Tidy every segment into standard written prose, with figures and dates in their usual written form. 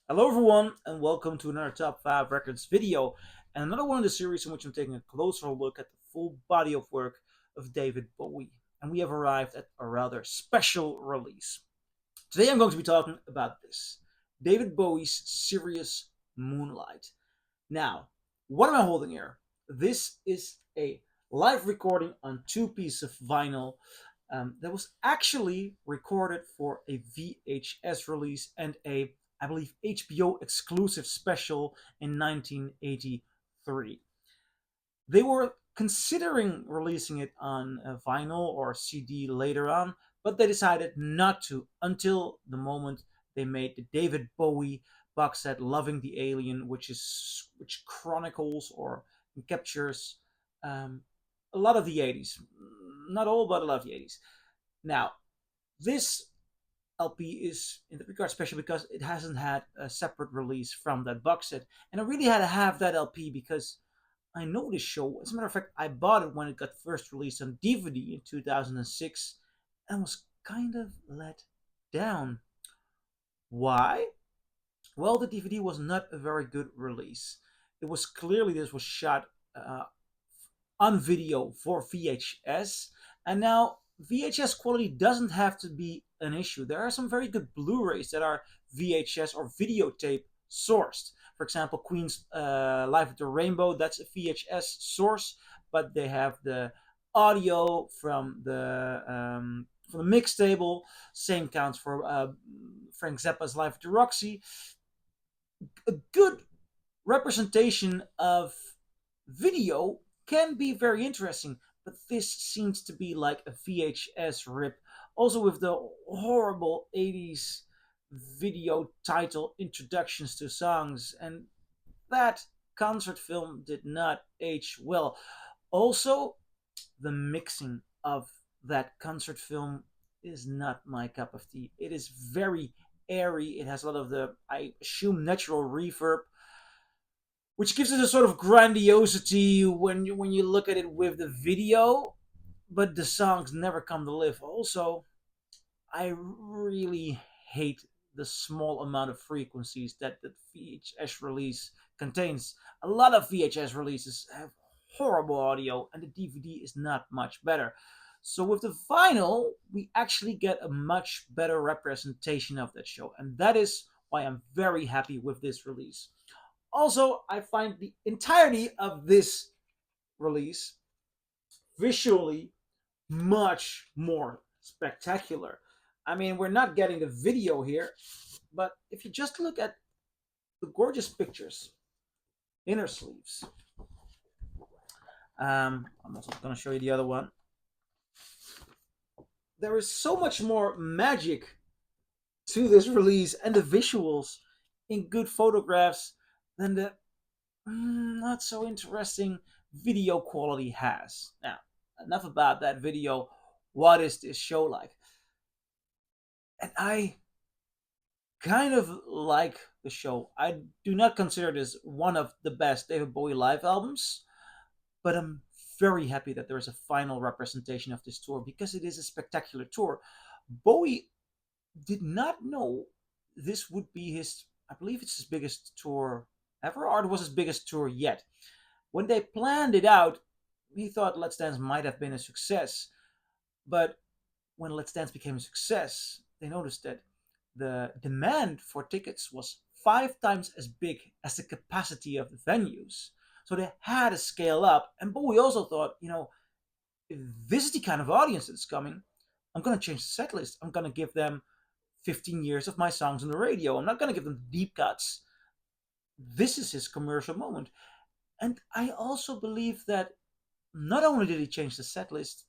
Hello everyone and welcome to another Top 5 Records video and another one in the series in which I'm taking a closer look at the full body of work of David Bowie. And we have arrived at a rather special release. Today I'm going to be talking about this. David Bowie's Serious Moonlight. Now, what am I holding here? This is a live recording on two pieces of vinyl that was actually recorded for a VHS release and a, I believe, HBO exclusive special in 1983. They were considering releasing it on a vinyl or CD later on, but they decided not to until the moment they made the David Bowie box set "Loving the Alien," which chronicles or captures um, a lot of the 80s. Not all, but a lot of the 80s. Now, this LP is in that regard special because it hasn't had a separate release from that box set, and I really had to have that LP because I know this show. As a matter of fact, I bought it when it got first released on DVD in 2006 and was kind of let down. Why? Well, the DVD was not a very good release. It was clearly this was shot on video for VHS, and now VHS quality doesn't have to be an issue. There are some very good Blu-rays that are VHS or videotape sourced. For example, Queen's Live at the Rainbow, that's a VHS source, but they have the audio from the mix table. Same counts for Frank Zappa's Live at the Roxy. A good representation of video can be very interesting, but this seems to be like a VHS rip. Also, with the horrible 80s video title introductions to songs, and that concert film did not age well. Also, the mixing of that concert film is not my cup of tea. It is very airy. It has a lot of the, I assume, natural reverb, which gives it a sort of grandiosity when you look at it with the video, but the songs never come to live. Also, I really hate the small amount of frequencies that the VHS release contains. A lot of VHS releases have horrible audio, and the DVD is not much better. So with the vinyl, we actually get a much better representation of that show, and that is why I'm very happy with this release. Also, I find the entirety of this release visually much more spectacular. I mean, we're not getting the video here, but if you just look at the gorgeous pictures, inner sleeves, I'm also going to show you the other one. There is so much more magic to this release and the visuals in good photographs than the not so interesting video quality has. Now, enough about that video. What is this show like? And I kind of like the show. I do not consider this one of the best David Bowie live albums, but I'm very happy that there is a final representation of this tour because it is a spectacular tour. Bowie did not know this would be his, I believe it's his biggest tour ever, or it was his biggest tour yet. When they planned it out, he thought Let's Dance might have been a success. But when Let's Dance became a success, they noticed that the demand for tickets was 5 times as big as the capacity of the venues. So they had to scale up. And Bowie also thought, if this is the kind of audience that's coming, I'm going to change the set list. I'm going to give them 15 years of my songs on the radio. I'm not going to give them deep cuts. This is his commercial moment. And I also believe that not only did he change the set list,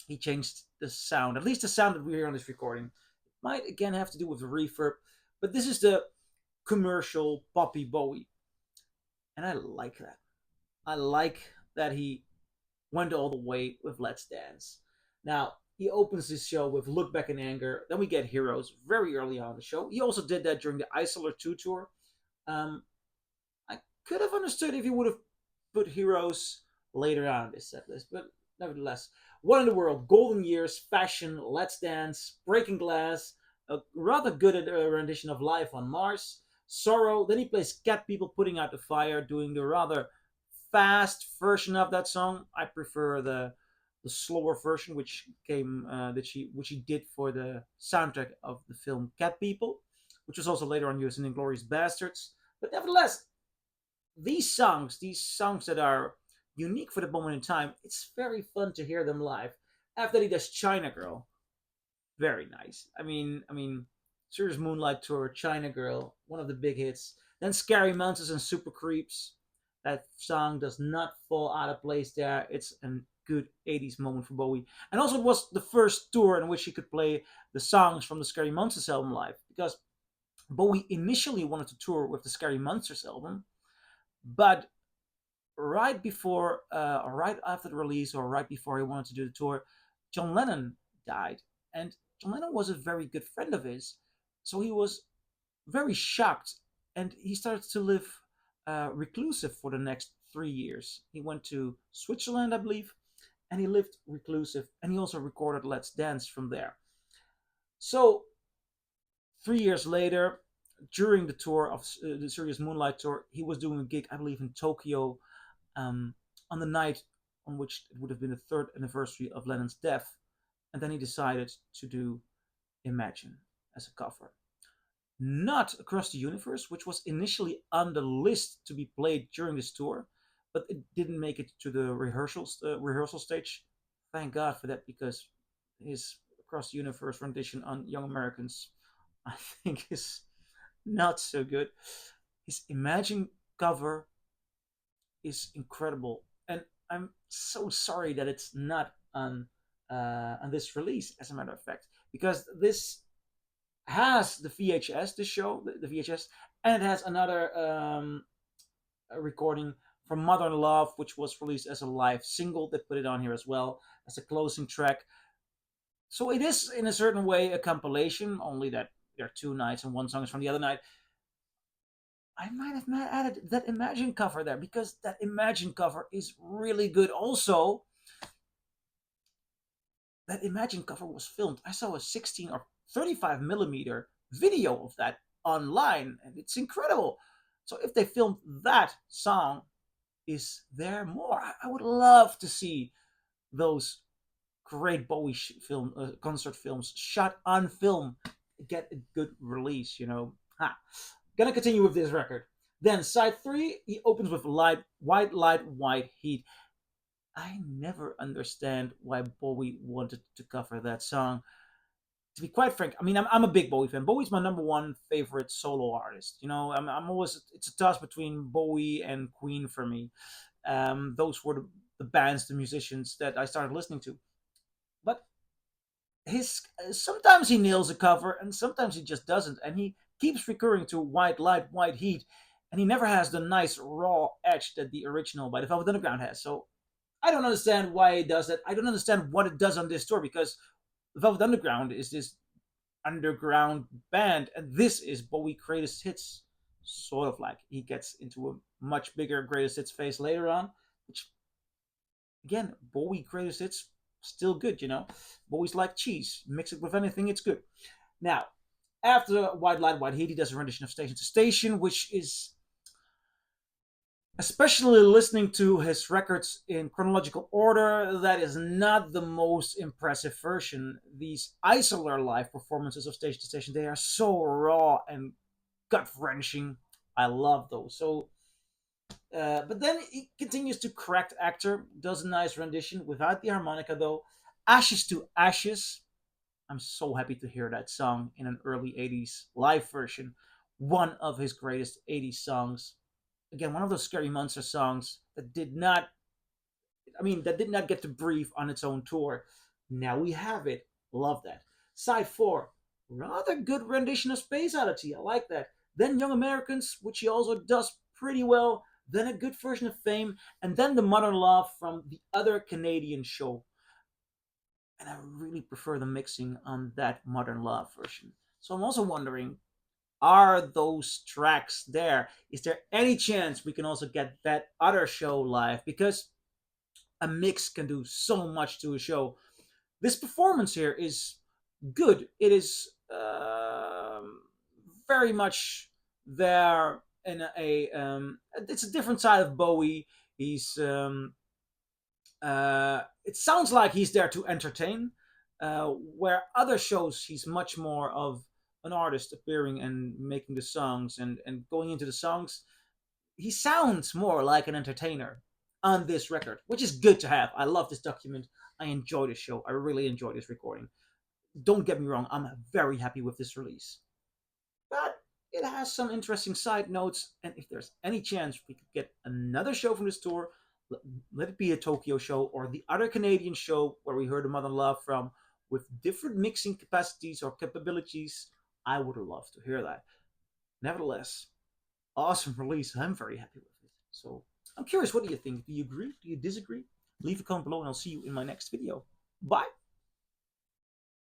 he changed the sound, at least the sound that we hear on this recording. It might again have to do with the reverb, but this is the commercial poppy Bowie. And I like that. I like that he went all the way with Let's Dance. Now, he opens this show with Look Back in Anger. Then we get Heroes very early on in the show. He also did that during the Isolar 2 tour. I could have understood if he would have put Heroes later on in this set list, but nevertheless, What in the World, Golden Years, Fashion, Let's Dance, Breaking Glass, a rather good rendition of Life on Mars, Sorrow. Then he plays Cat People Putting Out the Fire, doing the rather fast version of that song. I prefer the slower version, which he did for the soundtrack of the film Cat People, which was also later on used in Inglourious Bastards. But nevertheless, these songs that are unique for the moment in time, it's very fun to hear them live. After he does China Girl, very nice. Serious Moonlight Tour, China Girl, one of the big hits. Then Scary Mountains and Super Creeps. That song does not fall out of place there. It's a good 80s moment for Bowie. And also, it was the first tour in which he could play the songs from the Scary Monsters album live. Because Bowie initially wanted to tour with the Scary Monsters album, but right after the release, or right before he wanted to do the tour, John Lennon died. And John Lennon was a very good friend of his. So he was very shocked, and he started to live reclusive for the next 3 years. He went to Switzerland, I believe, and he lived reclusive, and he also recorded Let's Dance from there. So 3 years later, during the tour of the Serious Moonlight Tour, he was doing a gig, I believe, in Tokyo, on the night on which it would have been the third anniversary of Lennon's death. And then he decided to do Imagine as a cover. Not Across the Universe, which was initially on the list to be played during this tour, but it didn't make it to the rehearsal stage. Thank God for that, because his Across the Universe rendition on Young Americans, I think, is not so good. His Imagine cover is incredible, and I'm so sorry that it's not on this release. As a matter of fact, because this has the VHS, the show, the VHS, and it has another a recording from Modern Love, which was released as a live single. They put it on here as well as a closing track. So it is, in a certain way, a compilation, only that there are two nights and one song is from the other night. I might have added that Imagine cover there, because that Imagine cover is really good. Also, that Imagine cover was filmed. I saw a 16 or 35 millimeter video of that online, and it's incredible. So if they filmed that song, is there more? I would love to see those great Bowie concert films shot on film get a good release. Gonna continue with this record. Then side 3, he opens with White Light, White Heat. I never understand why Bowie wanted to cover that song. To be quite frank, I'm a big Bowie fan. Bowie's my number one favorite solo artist. I'm always, it's a toss between Bowie and Queen for me. Those were the bands, the musicians that I started listening to. But his sometimes he nails a cover, and sometimes he just doesn't. And he keeps recurring to White Light, White Heat, and he never has the nice raw edge that the original by the Velvet Underground has. So I don't understand why he does that. I don't understand what it does on this tour, because the Velvet Underground is this underground band, and this is Bowie greatest hits. Sort of like he gets into a much bigger greatest hits phase later on, which, again, Bowie greatest hits, still good. Bowie's like cheese. Mix it with anything, it's good. Now, after White Light, White Heat, he does a rendition of Station to Station, which is, especially listening to his records in chronological order, that is not the most impressive version. These Isolar live performances of Station to Station, they are so raw and gut-wrenching. I love those. So, but then he continues to correct actor, does a nice rendition without the harmonica though. Ashes to Ashes. I'm so happy to hear that song in an early 80s live version. One of his greatest 80s songs. Again, one of those Scary Monster songs that did not get to breathe on its own tour. Now we have it. Love that. Side 4, rather good rendition of Space Oddity. I like that. Then Young Americans, which he also does pretty well. Then a good version of Fame. And then the Modern Love from the other Canadian show. And I really prefer the mixing on that Modern Love version. So I'm also wondering, are those tracks there? Is there any chance we can also get that other show live? Because a mix can do so much to a show. This performance here is good. It is very much There in it's a different side of Bowie. He's it sounds like he's there to entertain, where other shows he's much more of an artist appearing and making the songs and going into the songs. He sounds more like an entertainer on this record, which is good to have. I love this document. I enjoy this show. I really enjoy this recording. Don't get me wrong, I'm very happy with this release. But it has some interesting side notes, and if there's any chance we could get another show from this tour, let it be a Tokyo show or the other Canadian show where we heard the Mother Love from, with different mixing capacities or capabilities, I would love to hear that. Nevertheless, awesome release. I'm very happy with it. So I'm curious, what do you think? Do you agree? Do you disagree? Leave a comment below and I'll see you in my next video. Bye.